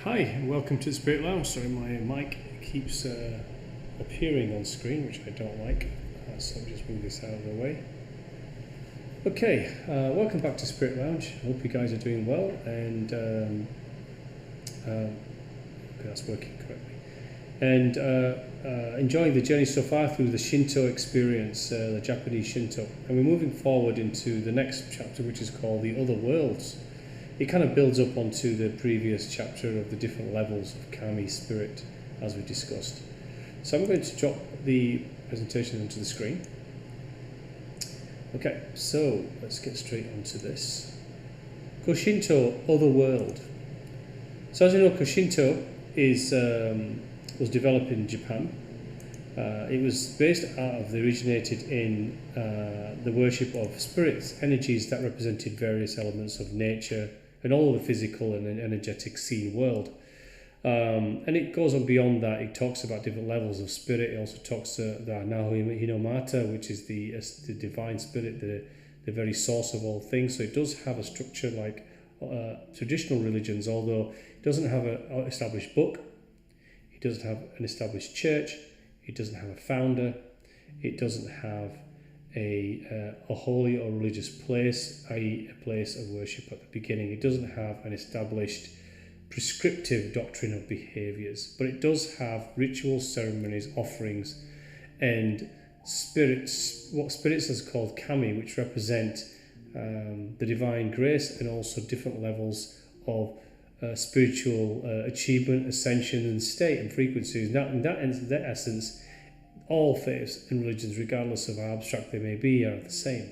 Hi, and welcome to the Spirit Lounge. Sorry, my mic keeps appearing on screen, which I don't like, so I'll just move this out of the way. Okay, welcome back to Spirit Lounge. I hope you guys are doing well, and okay, that's working correctly. And enjoying the journey so far through the Shinto experience, the Japanese Shinto. And we're moving forward into the next chapter, which is called The Other Worlds. It kind of builds up onto the previous chapter of the different levels of kami spirit, as we discussed. So I'm going to drop the presentation onto the screen. Okay, so let's get straight onto this. Koshinto, Other World. So as you know, Koshinto was developed in Japan. It was based originated in the worship of spirits, energies that represented various elements of nature and all of the physical and energetic seen world. And it goes on beyond that. It talks about different levels of spirit. It also talks the Naho Hinomata, which is the divine spirit, the very source of all things. So it does have a structure like traditional religions, although it doesn't have an established book. It doesn't have an established church. It doesn't have a founder. It doesn't have a holy or religious place, i.e. a place of worship at the beginning. It doesn't have an established prescriptive doctrine of behaviours, but it does have rituals, ceremonies, offerings, and spirits, what spirits is called kami, which represent the divine grace and also different levels of spiritual achievement, ascension, and state and frequencies. In that essence, all faiths and religions, regardless of how abstract they may be, are the same.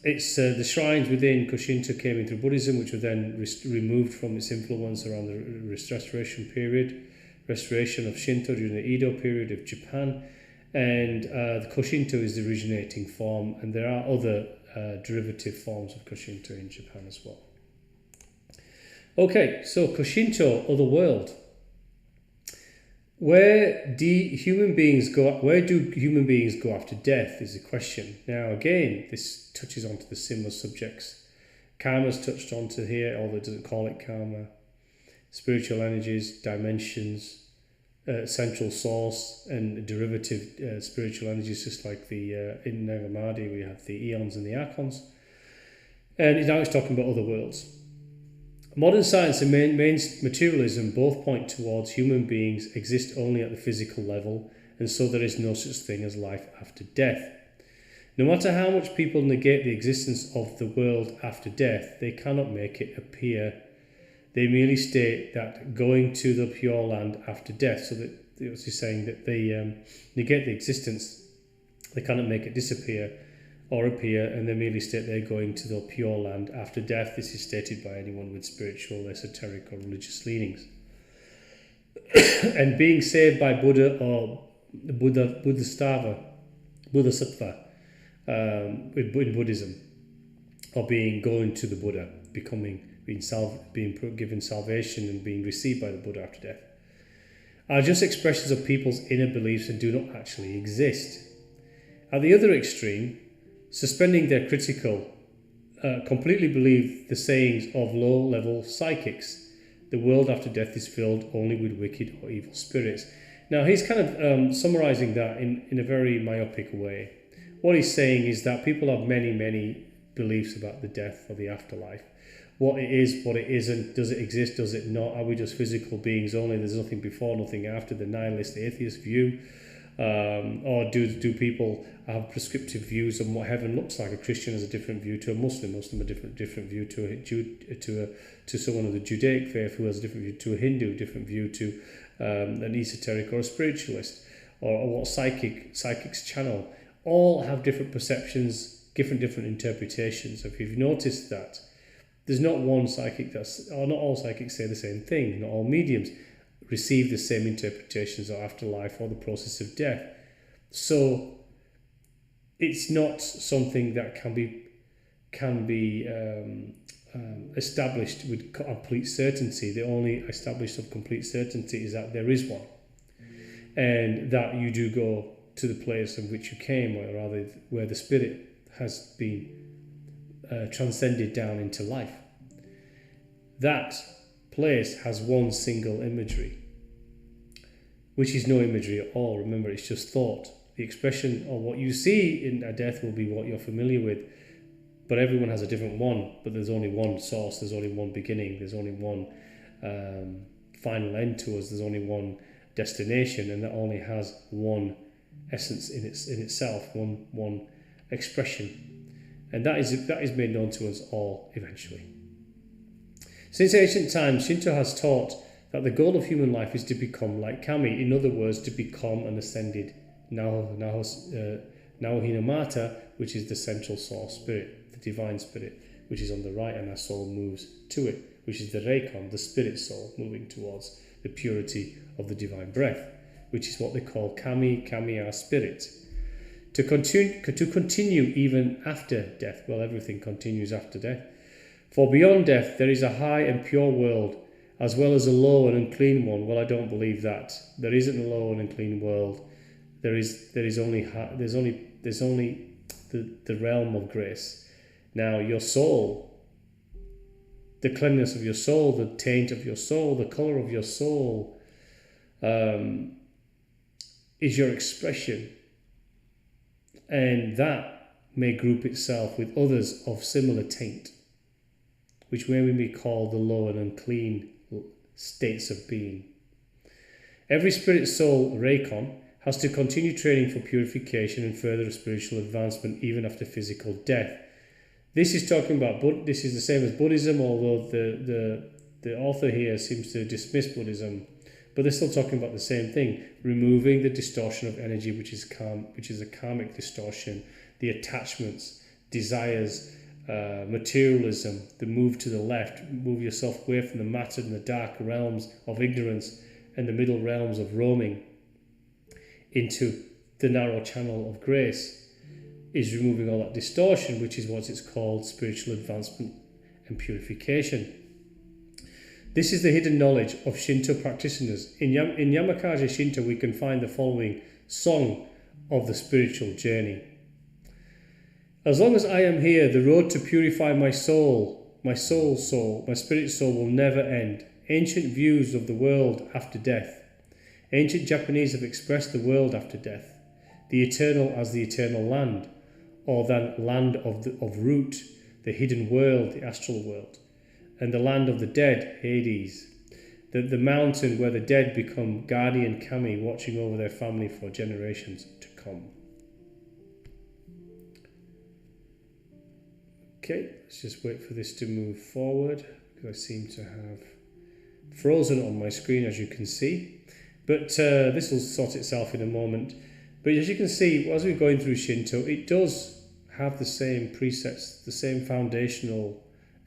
It's the shrines within Koshinto came into Buddhism, which were then removed from its influence around the restoration of Shinto during the Edo period of Japan, and the Koshinto is the originating form, and there are other derivative forms of Koshinto in Japan as well. Okay, so Koshinto, Other World. Where do human beings go after death is the question. Now again, this touches onto the similar subjects. Karma's touched onto here, although it doesn't call it karma. Spiritual energies, dimensions, central source, and derivative spiritual energies, just like the in Nagamadi we have the eons and the archons. And now it's talking about other worlds. Modern science and main materialism both point towards human beings exist only at the physical level, and so there is no such thing as life after death. No matter how much people negate the existence of the world after death, they cannot make it appear. They merely state that going to the Pure Land after death, so that it's just saying that they negate the existence, they cannot make it disappear or appear, and they merely state they're going to the Pure Land after death. This is stated by anyone with spiritual, esoteric, or religious leanings. And being saved by Buddha or Bodhisattva in Buddhism, or going to the Buddha, being given salvation and being received by the Buddha after death, are just expressions of people's inner beliefs and do not actually exist. At the other extreme, suspending their critical, completely believe the sayings of low-level psychics. The world after death is filled only with wicked or evil spirits. Now, he's kind of summarizing that in a very myopic way. What he's saying is that people have many, many beliefs about the death or the afterlife. What it is, what it isn't, does it exist, does it not? Are we just physical beings only? There's nothing before, nothing after, the nihilist atheist view. Or do people have prescriptive views on what heaven looks like? A Christian has a different view to a Muslim a different view to someone of the Judaic faith, who has a different view to a Hindu, different view to an esoteric or a spiritualist, or what psychics channel. All have different perceptions, different interpretations. If you've noticed that, there's not one psychic or not all psychics say the same thing. Not all mediums receive the same interpretations of afterlife or the process of death. So it's not something that can be established with complete certainty. The only established of complete certainty is that there is one, and that you do go to the place in which you came, or rather where the spirit has been transcended down into life. That place has one single imagery, which is no imagery at all. Remember, it's just thought. The expression of what you see in a death will be what you're familiar with, but everyone has a different one. But there's only one source, there's only one beginning, there's only one final end to us, there's only one destination, and that only has one essence in itself, one expression. And that is made known to us all eventually. Since ancient times, Shinto has taught that the goal of human life is to become like Kami, in other words, to become an ascended Naohinamata, which is the central source spirit, the divine spirit, which is on the right, and our soul moves to it, which is the Reikon, the spirit soul, moving towards the purity of the divine breath, which is what they call Kami, our spirit. To continue even after death, well, everything continues after death. For beyond death there is a high and pure world, as well as a low and unclean one. Well, I don't believe that. There isn't a low and unclean world. There's only the realm of grace. Now, your soul, the cleanliness of your soul, the taint of your soul, the colour of your soul, is your expression, and that may group itself with others of similar taint, which may be called the low and unclean states of being. Every spirit soul Reikon has to continue training for purification and further spiritual advancement even after physical death. This is talking about this is the same as Buddhism, although the author here seems to dismiss Buddhism, but they're still talking about the same thing: removing the distortion of energy, which is a karmic distortion, the attachments, desires, materialism, the move to the left, move yourself away from the matter and the dark realms of ignorance and the middle realms of roaming into the narrow channel of grace, is removing all that distortion, which is what it's called spiritual advancement and purification. This is the hidden knowledge of Shinto practitioners. In Yamakage Shinto, we can find the following song of the spiritual journey. As long as I am here, the road to purify my soul, my spirit soul will never end. Ancient views of the world after death. Ancient Japanese have expressed the world after death, the eternal as the eternal land, or the land of root, the hidden world, the astral world, and the land of the dead, Hades, the mountain where the dead become guardian kami, watching over their family for generations to come. Okay, let's just wait for this to move forward, because I seem to have frozen on my screen, as you can see. But this will sort itself in a moment. But as you can see, as we're going through Shinto, it does have the same precepts, the same foundational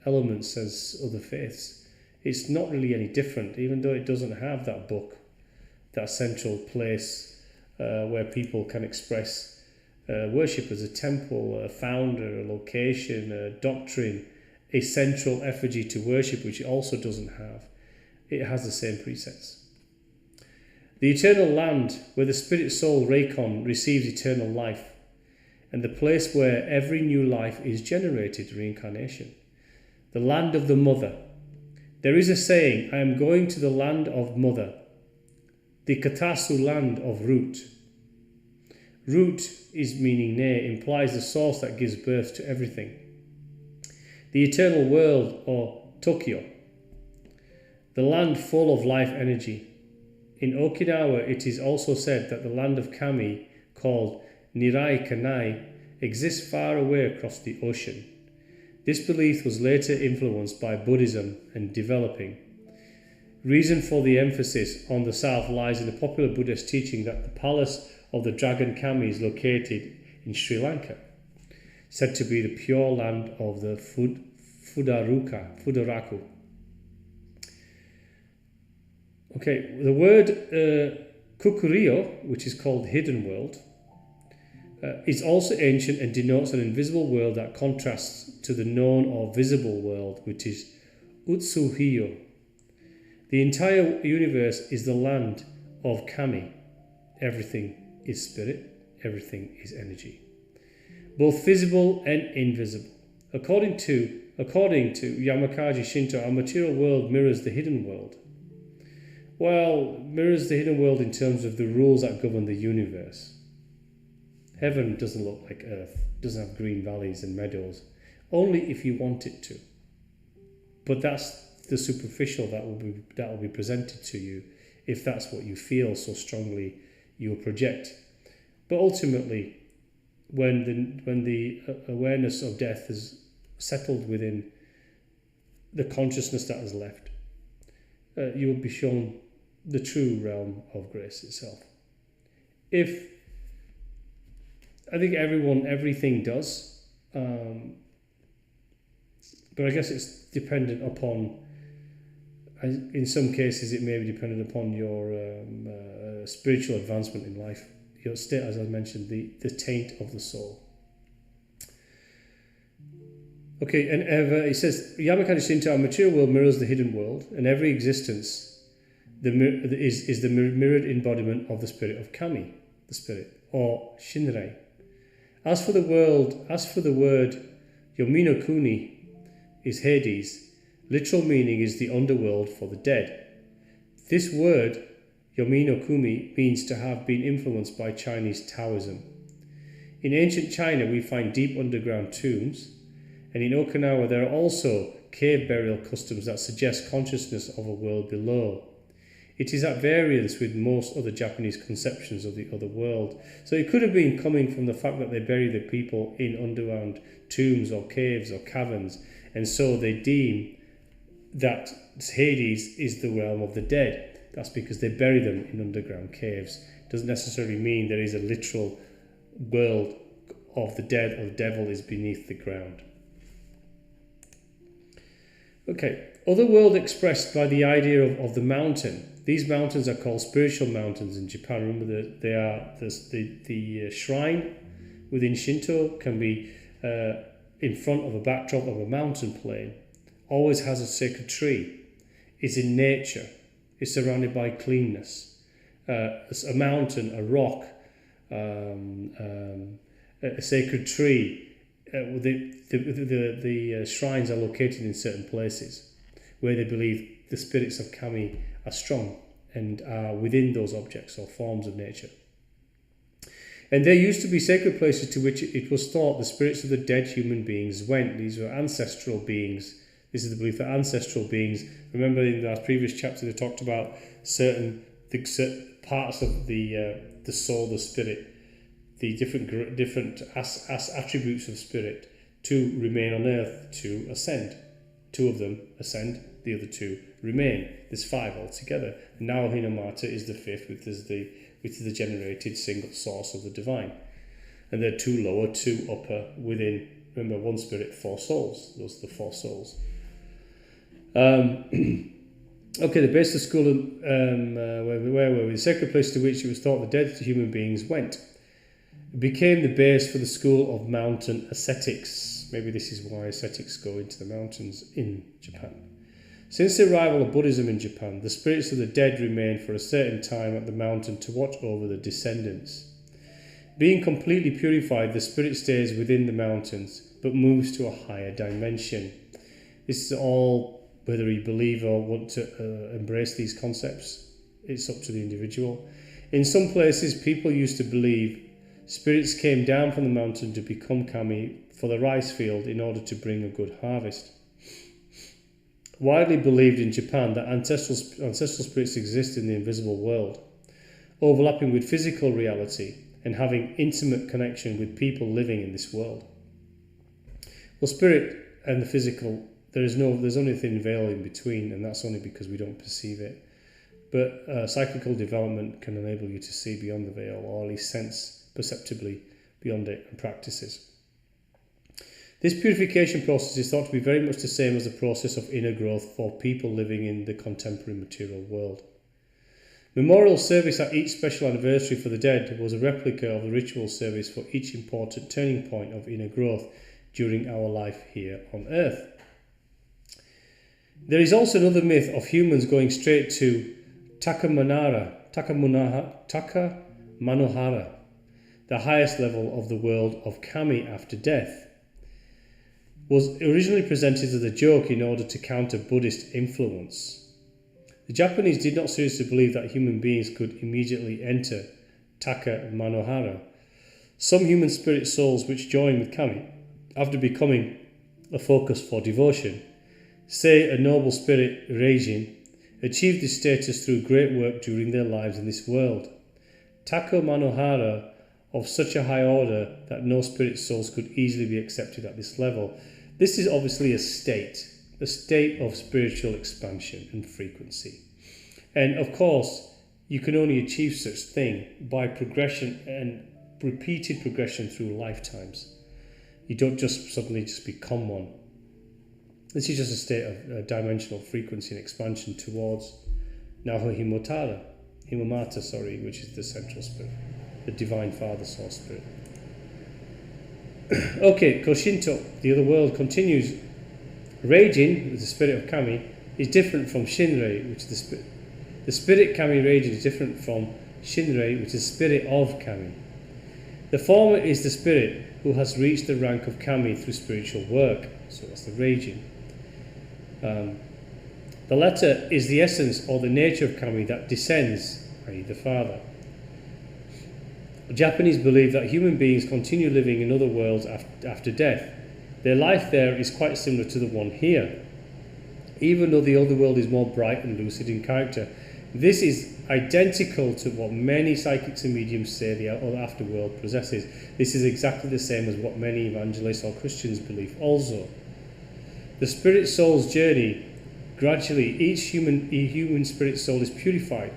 elements as other faiths. It's not really any different, even though it doesn't have that book, that central place where people can express worship as a temple, a founder, a location, a doctrine, a central effigy to worship, which it also doesn't have. It has the same precepts. The eternal land where the spirit soul Reikon receives eternal life, and the place where every new life is generated, reincarnation. The land of the mother. There is a saying, I am going to the land of mother, the Katasu land of root. Root is meaning ne, implies the source that gives birth to everything. The eternal world, or Tokyo, the land full of life energy. In Okinawa, it is also said that the land of Kami, called Nirai Kanai, exists far away across the ocean. This belief was later influenced by Buddhism and developing. Reason for the emphasis on the south lies in the popular Buddhist teaching that the palace of the dragon Kami is located in Sri Lanka, said to be the pure land of the Fudaraku. Okay, the word Kukurio, which is called hidden world, is also ancient and denotes an invisible world that contrasts to the known or visible world, which is Utsuhiyo. The entire universe is the land of Kami. Everything is spirit, everything is energy, both visible and invisible. According to According to Yamakagi Shinto, our material world mirrors the hidden world. Well, mirrors the hidden world in terms of the rules that govern the universe. Heaven doesn't look like Earth, doesn't have green valleys and meadows, only if you want it to. But that's the superficial that will be presented to you if that's what you feel so strongly you will project. But ultimately, when the awareness of death is settled within the consciousness that is left, you will be shown the true realm of grace itself. I think everything does, but I guess it's dependent upon, in some cases it may be dependent upon your spiritual advancement in life, your state, as I mentioned, the taint of the soul. Okay, and it says, Yamakani Shinto, our material world mirrors the hidden world, and every existence is the mirrored embodiment of the spirit of Kami, the spirit, or Shinrei. As for the word Yomi no Kuni is Hades, literal meaning is the underworld for the dead. This word, Yomi no Kuni, means to have been influenced by Chinese Taoism. In ancient China, we find deep underground tombs, and in Okinawa there are also cave burial customs that suggest consciousness of a world below. It is at variance with most other Japanese conceptions of the other world. So it could have been coming from the fact that they bury the people in underground tombs or caves or caverns, and so they deem that Hades is the realm of the dead. That's because they bury them in underground caves. It doesn't necessarily mean there is a literal world of the dead or the devil is beneath the ground. Okay, other world expressed by the idea of the mountain. These mountains are called spiritual mountains in Japan. Remember that they are the shrine within Shinto can be in front of a backdrop of a mountain plain. Always has a sacred tree. Is in nature. Is surrounded by cleanness. A mountain, a rock, a sacred tree. The shrines are located in certain places where they believe the spirits of Kami are strong and are within those objects or forms of nature. And there used to be sacred places to which it was thought the spirits of the dead human beings went. These were ancestral beings. This is the belief that ancestral beings, remember in the previous chapter they talked about certain parts of the soul, the spirit, the different attributes of spirit to remain on earth, to ascend. 2 of them ascend, the other 2 remain. There's 5 altogether. Now Hinamata is the 5th, which is the generated single source of the divine. And there are 2 lower, 2 upper within, remember, 1 spirit, 4 souls. Those are the 4 souls. Okay, the base of the school, where were we? The sacred place to which it was thought the dead human beings went. It became the base for the school of mountain ascetics. Maybe this is why ascetics go into the mountains in Japan. Since the arrival of Buddhism in Japan, the spirits of the dead remain for a certain time at the mountain to watch over the descendants. Being completely purified, the spirit stays within the mountains, but moves to a higher dimension. This is all, whether you believe or want to embrace these concepts, it's up to the individual. In some places, people used to believe spirits came down from the mountain to become kami for the rice field in order to bring a good harvest. Widely believed in Japan that ancestral spirits exist in the invisible world, overlapping with physical reality and having intimate connection with people living in this world. Well, spirit and the physical, there's only a thin veil in between, and that's only because we don't perceive it. But psychical development can enable you to see beyond the veil, or at least sense perceptibly beyond it, and practices. This purification process is thought to be very much the same as the process of inner growth for people living in the contemporary material world. Memorial service at each special anniversary for the dead was a replica of the ritual service for each important turning point of inner growth during our life here on earth. There is also another myth of humans going straight to Takamanohara, the highest level of the world of Kami after death. was originally presented as a joke in order to counter Buddhist influence. The Japanese did not seriously believe that human beings could immediately enter Taka Manohara. Some human spirit souls which join with kami, after becoming a focus for devotion, say a noble spirit reijin, achieved this status through great work during their lives in this world. Taka Manohara of such a high order that no spirit souls could easily be accepted at this level. This is obviously a state of spiritual expansion and frequency. And of course, you can only achieve such thing by progression and repeated progression through lifetimes. You don't just suddenly become one. This is just a state of dimensional frequency and expansion towards Naho Himomata, which is the central spirit, the divine father source spirit. Okay, Koshinto, the other world, continues. Reijin, the spirit of kami, is different from Shinrei, which is the spirit. The spirit kami Reijin is different from Shinrei, which is the spirit of kami. The former is the spirit who has reached the rank of kami through spiritual work, so that's the Reijin. The latter is the essence or the nature of kami that descends, i.e. the father. The Japanese believe that human beings continue living in other worlds after death. Their life there is quite similar to the one here, even though the other world is more bright and lucid in character. This is identical to what many psychics and mediums say the other afterworld possesses. This is exactly the same as what many evangelists or Christians believe also. The spirit soul's journey, gradually each human spirit soul is purified,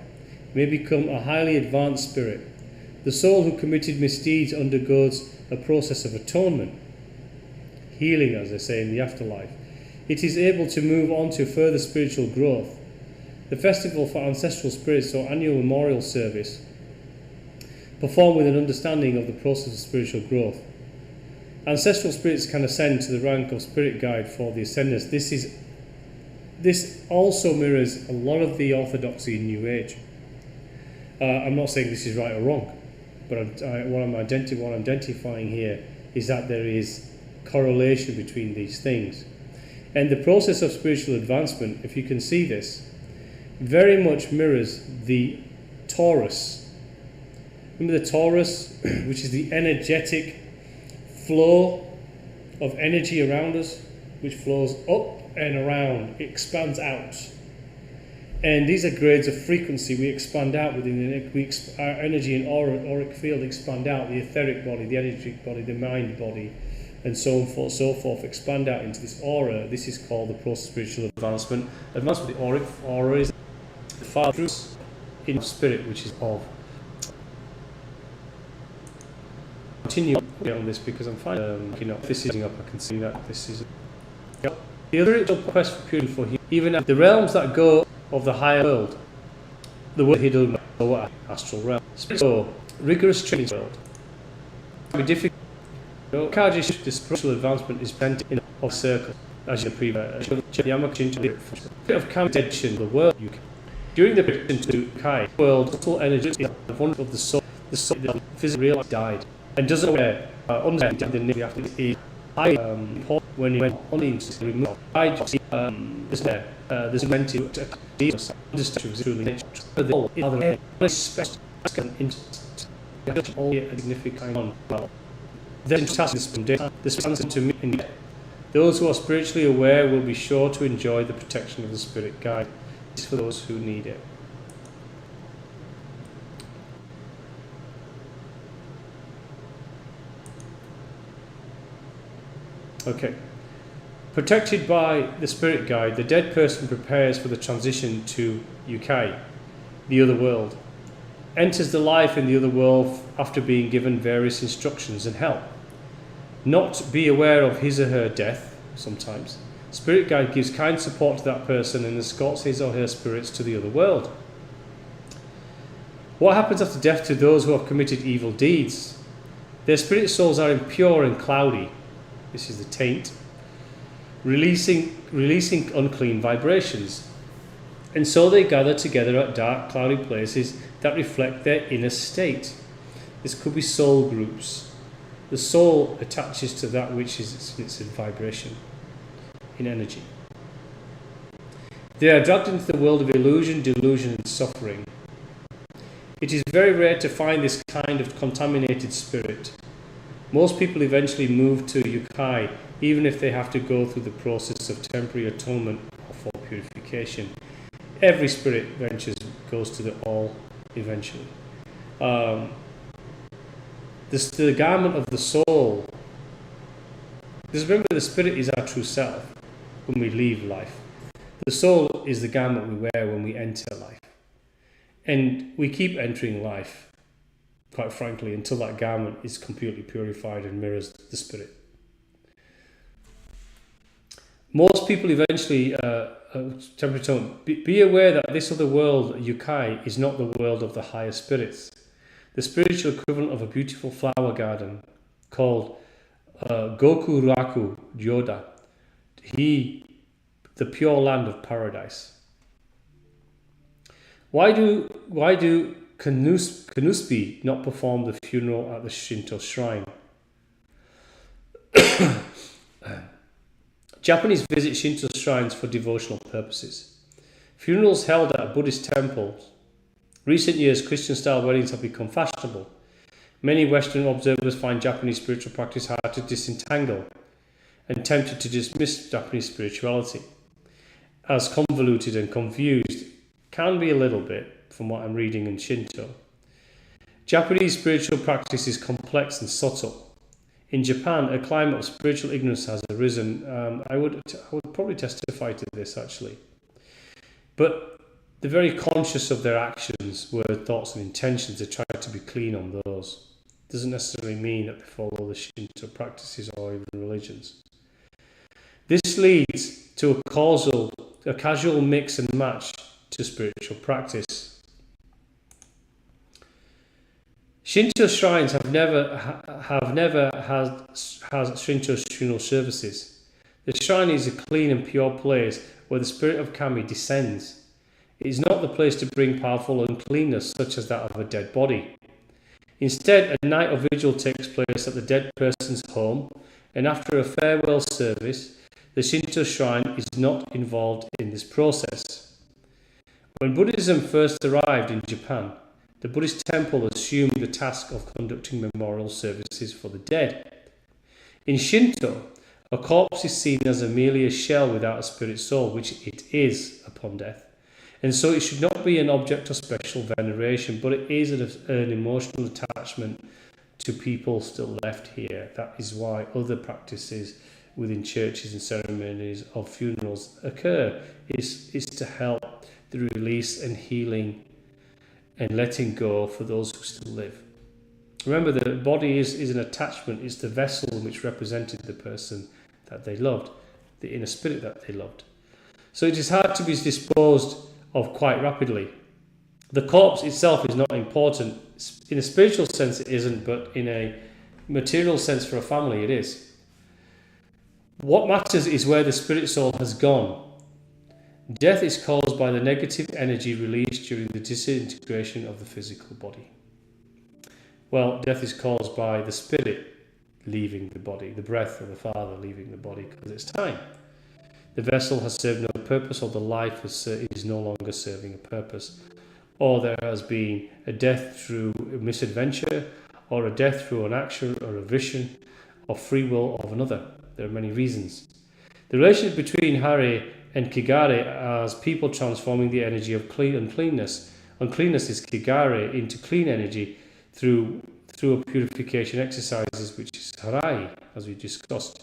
may become a highly advanced spirit. The soul who committed misdeeds undergoes a process of atonement, healing, as they say, in the afterlife. It is able to move on to further spiritual growth. The Festival for Ancestral Spirits, or annual memorial service, performed with an understanding of the process of spiritual growth. Ancestral spirits can ascend to the rank of spirit guide for the ascendants. This also mirrors a lot of the orthodoxy in New Age. I'm not saying this is right or wrong, but what I'm identifying here is that there is correlation between these things. And the process of spiritual advancement, if you can see this, very much mirrors the torus. Remember the torus, which is the energetic flow of energy around us, which flows up and around, it expands out. And these are grades of frequency. We expand out within our energy and auric field expand out, the etheric body, the energetic body, the mind body, and so forth expand out into this aura. This is called the process of spiritual advancement. Advancement of the aura is the father in spirit, which is of. Continue on this because I'm finding this is up. I can see that this is the other quest for purity for him. Even at the realms that go of the higher world, the world hidden lower astral realm. So rigorous training world can be difficult. The spiritual advancement is bent in a circle, as in the previous of contention the world. During the to Kai world, total energy is one of the soul. The soul physically realized died and doesn't aware understand the name after is when he went on the remote. I just this went to understand truly nature. But the other special all significant then this answer to me. Those who are spiritually aware will be sure to enjoy the protection of the spirit guide. This is for those who need it. Okay. Protected by the spirit guide, the dead person prepares for the transition to Yukai, the other world, enters the life in the other world after being given various instructions and help. Not be aware of his or her death, sometimes. Spirit guide gives kind support to that person and escorts his or her spirits to the other world. What happens after death to those who have committed evil deeds? Their spirit souls are impure and cloudy. This is the taint. Releasing unclean vibrations. And so they gather together at dark, cloudy places that reflect their inner state. This could be soul groups. The soul attaches to that which is its vibration, in energy. They are dragged into the world of illusion, delusion, and suffering. It is very rare to find this kind of contaminated spirit. Most people eventually move to yukai, even if they have to go through the process of temporary atonement or for purification. Every spirit goes to the all eventually. The garment of the soul. Just remember, the spirit is our true self when we leave life. The soul is the garment we wear when we enter life. And we keep entering life, quite frankly, until that garment is completely purified and mirrors the spirit. Most people eventually, be aware that this other world, yukai, is not the world of the higher spirits. The spiritual equivalent of a beautiful flower garden called Gokuraku Ryoda, the pure land of paradise. Why do Kanuspi not perform the funeral at the Shinto shrine? Japanese visit Shinto shrines for devotional purposes. Funerals held at a Buddhist temple. Recent years, Christian-style weddings have become fashionable. Many Western observers find Japanese spiritual practice hard to disentangle and tempted to dismiss Japanese spirituality as convoluted and confused. Can be a little bit, from what I'm reading in Shinto. Japanese spiritual practice is complex and subtle. In Japan, a climate of spiritual ignorance has arisen. I would probably testify to this, actually. But they're very conscious of their actions, words, thoughts and intentions. They try to be clean on those. Doesn't necessarily mean that they follow the Shinto practices or even religions. This leads to a casual mix and match to spiritual practice. Shinto shrines have never had Shinto funeral services. The shrine is a clean and pure place where the spirit of kami descends. It is not the place to bring powerful uncleanness such as that of a dead body. Instead, a night of vigil takes place at the dead person's home, and after a farewell service, the Shinto shrine is not involved in this process. When Buddhism first arrived in Japan, the Buddhist temple assumed the task of conducting memorial services for the dead. In Shinto, a corpse is seen as merely a shell without a spirit soul, which it is upon death. And so it should not be an object of special veneration, but it is an emotional attachment to people still left here. That is why other practices within churches and ceremonies of funerals occur, is to help the release and healing and letting go for those who still live. Remember, the body is an attachment. It's the vessel which represented the person that they loved, the inner spirit that they loved. So it is hard to be disposed of quite rapidly. The corpse itself is not important. In a spiritual sense it isn't, but in a material sense for a family it is. What matters is where the spirit soul has gone. Death is caused by the negative energy released during the disintegration of the physical body. Well, death is caused by the spirit leaving the body, the breath of the Father leaving the body, because it's time. The vessel has served no purpose, or the life is no longer serving a purpose, or there has been a death through a misadventure, or a death through an action or a vision or free will of another. There are many reasons. The relationship between Hare and Kigare as people transforming the energy of uncleanness. Uncleanness is Kigare into clean energy through a purification exercises, which is Harai, as we discussed.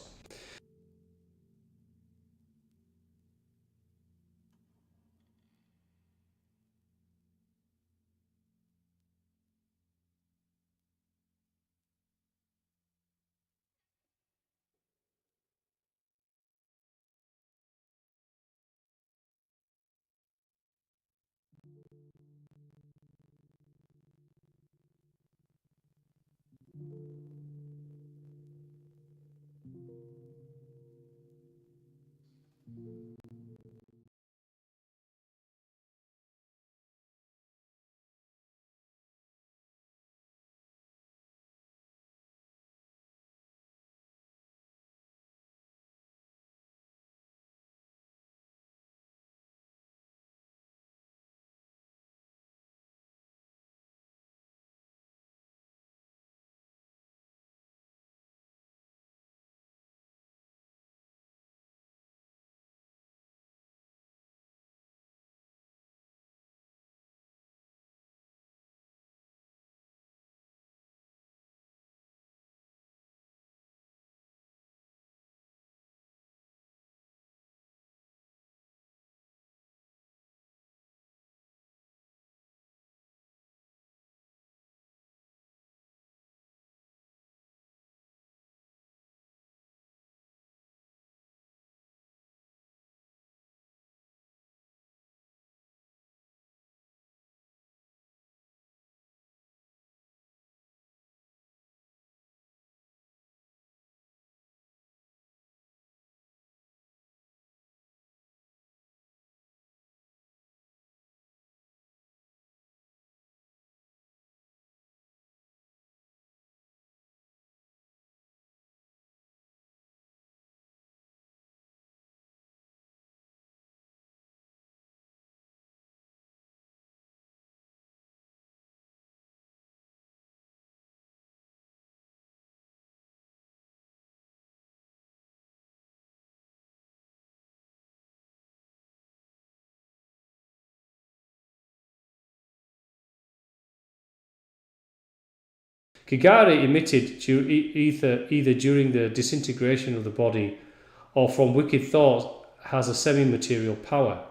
Gigari emitted either during the disintegration of the body or from wicked thoughts has a semi-material power.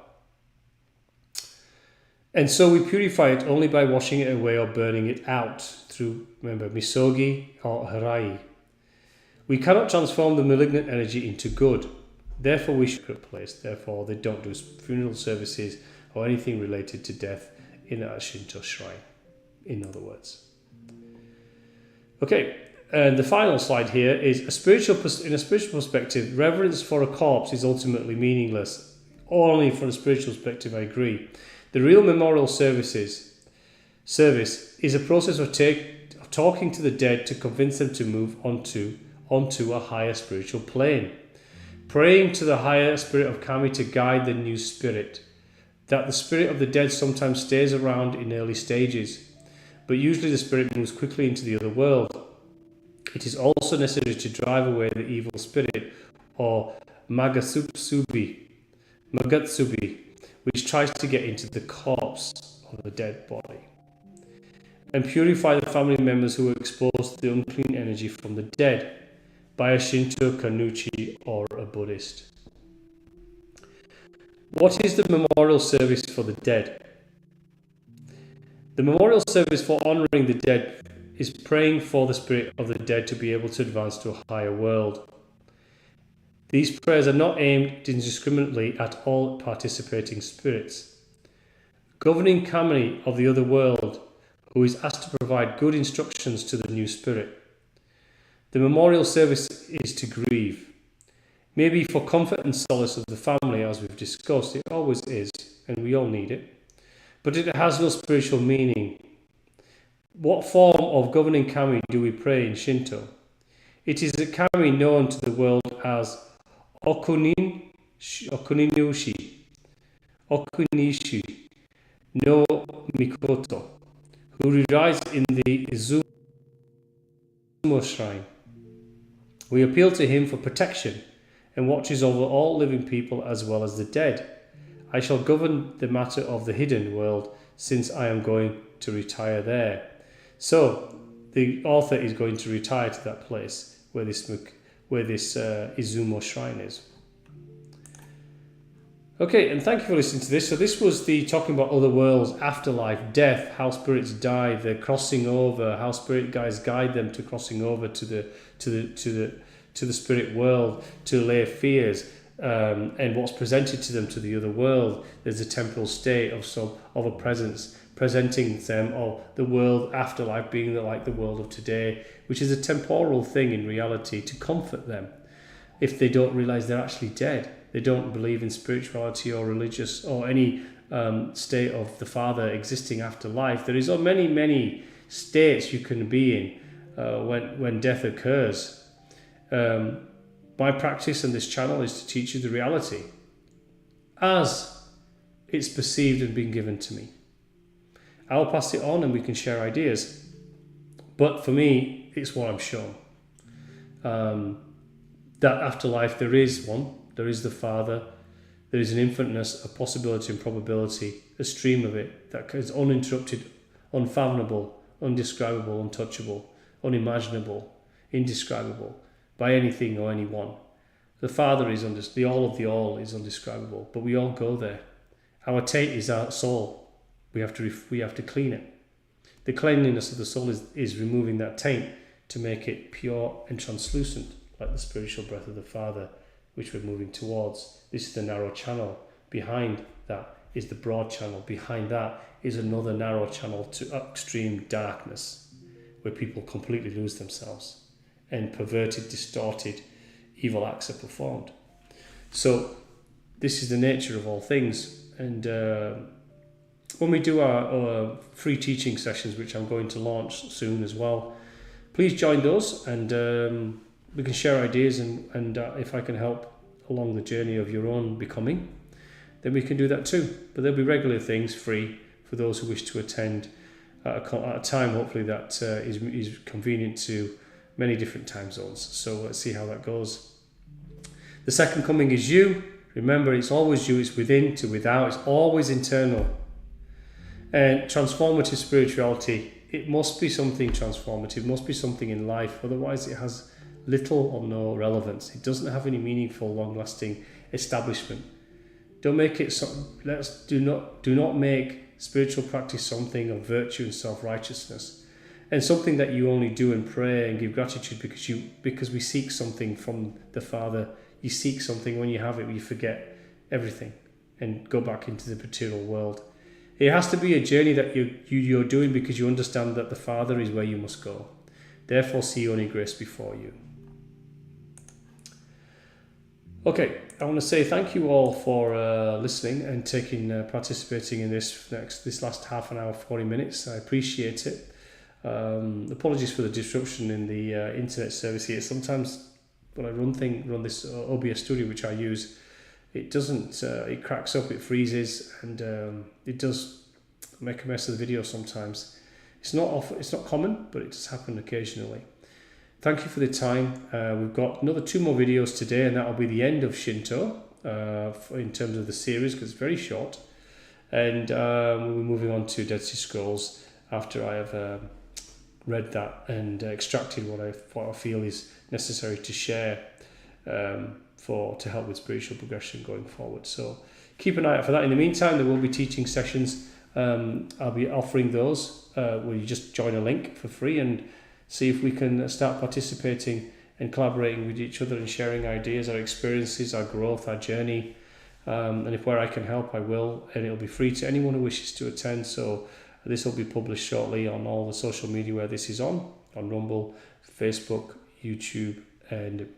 And so we purify it only by washing it away or burning it out through, remember, misogi or harai. We cannot transform the malignant energy into good. Therefore, we should replace. Therefore, they don't do funeral services or anything related to death in a Shinto shrine, in other words. Okay, and the final slide here is in a spiritual perspective, reverence for a corpse is ultimately meaningless. Only from a spiritual perspective, I agree. The real memorial service is a process of talking to the dead to convince them to move onto a higher spiritual plane. Praying to the higher spirit of Kami to guide the new spirit. That the spirit of the dead sometimes stays around in early stages, but usually the spirit moves quickly into the other world. It is also necessary to drive away the evil spirit, or Magatsubi, which tries to get into the corpse of the dead body, and purify the family members who are exposed to the unclean energy from the dead by a Shinto, Kannuchi, or a Buddhist. What is the memorial service for the dead? The memorial service for honouring the dead is praying for the spirit of the dead to be able to advance to a higher world. These prayers are not aimed indiscriminately at all participating spirits. Governing Kami of the other world, who is asked to provide good instructions to the new spirit. The memorial service is to grieve. Maybe for comfort and solace of the family, as we've discussed, it always is, and we all need it. But it has no spiritual meaning. What form of governing Kami do we pray in Shinto? It is a Kami known to the world as Okunishi no Mikoto, who resides in the Izumo shrine. We appeal to him for protection and watches over all living people as well as the dead. I shall govern the matter of the hidden world since I am going to retire there. So the author is going to retire to that place where this Izumo shrine is. Okay, and thank you for listening to this. So this was the talking about other worlds, afterlife, death, how spirits die, the crossing over, how spirit guides guide them to crossing over to the spirit world, to lay fears, and what's presented to them to the other world. There's a temporal state of a presence presenting them of the world afterlife being like the world of today, which is a temporal thing in reality to comfort them if they don't realize they're actually dead. They don't believe in spirituality or religious or any state of the Father existing after life. There is many states you can be in when death occurs. My practice on this channel is to teach you the reality as it's perceived and been given to me. I'll pass it on and we can share ideas. But for me, it's what I'm shown. That afterlife, there is one. There is the Father. There is an infiniteness, a possibility and probability, a stream of it that is uninterrupted, unfathomable, undescribable, untouchable, unimaginable, indescribable by anything or anyone. The Father is the all of the all is undescribable, but we all go there. Our taint is our soul. We have to clean it. The cleanliness of the soul is removing that taint to make it pure and translucent, like the spiritual breath of the Father, which we're moving towards. This is the narrow channel. Behind that is the broad channel. Behind that is another narrow channel to extreme darkness, where people completely lose themselves and perverted, distorted, evil acts are performed. So this is the nature of all things. And when we do our free teaching sessions, which I'm going to launch soon as well, please join those, and we can share ideas, and if I can help along the journey of your own becoming, then we can do that too. But there'll be regular things free for those who wish to attend at a time, hopefully, that is convenient to many different time zones. So let's see how that goes. The second coming is you. Remember, it's always you. It's within to without. It's always internal. And transformative spirituality it must be something transformative, must be something in life. Otherwise, it has little or no relevance. It doesn't have any meaningful, long-lasting establishment. Don't make it do not make spiritual practice something of virtue and self-righteousness, and something that you only do and pray and give gratitude because we seek something from the Father. You seek something, when you have it, you forget everything and go back into the material world. It has to be a journey that you're doing because you understand that the Father is where you must go. Therefore, see only grace before you. Okay, I want to say thank you all for listening and participating in this last half an hour, 40 minutes. I appreciate it. Apologies for the disruption in the internet service here. Sometimes when I run this OBS studio, which I use, it doesn't. It cracks up, it freezes, and it does make a mess of the video sometimes. It's not common, but it does happen occasionally. Thank you for the time. We've got another 2 more videos today, and that'll be the end of Shinto in terms of the series, because it's very short. And we'll be moving on to Dead Sea Scrolls after I have read that and extracted what I feel is necessary to share to help with spiritual progression going forward. So keep an eye out for that. In the meantime, there will be teaching sessions. I'll be offering those where you just join a link for free and see if we can start participating and collaborating with each other and sharing ideas, our experiences, our growth, our journey. And if where I can help, I will. And it'll be free to anyone who wishes to attend. So this will be published shortly on all the social media where this is on Rumble, Facebook, YouTube, and